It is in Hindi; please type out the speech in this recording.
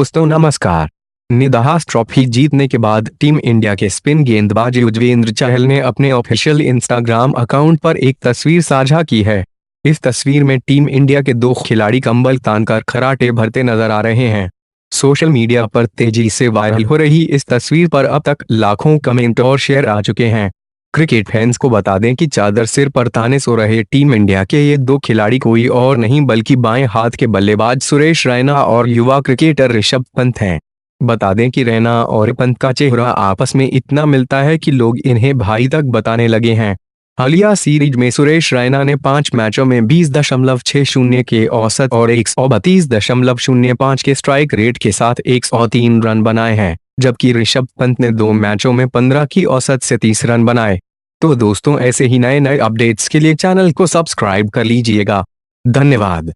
दोस्तों नमस्कार। निदाहास ट्रॉफी जीतने के बाद टीम इंडिया के स्पिन गेंदबाज युजवेंद्र चहल ने अपने ऑफिशियल इंस्टाग्राम अकाउंट पर एक तस्वीर साझा की है। इस तस्वीर में टीम इंडिया के दो खिलाड़ी कंबल तानकर खराटे भरते नजर आ रहे हैं। सोशल मीडिया पर तेजी से वायरल हो रही इस तस्वीर पर अब तक लाखों कमेंट और शेयर आ चुके हैं। क्रिकेट फैंस को बता दें कि चादर सिर पर ताने सो रहे टीम इंडिया के ये दो खिलाड़ी कोई और नहीं बल्कि बाएं हाथ के बल्लेबाज सुरेश रैना और युवा क्रिकेटर ऋषभ पंत हैं। बता दें कि रैना और पंत का चेहरा आपस में इतना मिलता है कि लोग इन्हें भाई तक बताने लगे हैं। हालिया सीरीज में सुरेश रैना ने 5 मैचों में 20.60 के औसत और 132.05 के स्ट्राइक रेट के साथ 103 रन बनाए हैं, जबकि ऋषभ पंत ने 2 मैचों में 15 की औसत से 30 रन बनाए। तो दोस्तों ऐसे ही नए अपडेट्स के लिए चैनल को सब्सक्राइब कर लीजिएगा। धन्यवाद।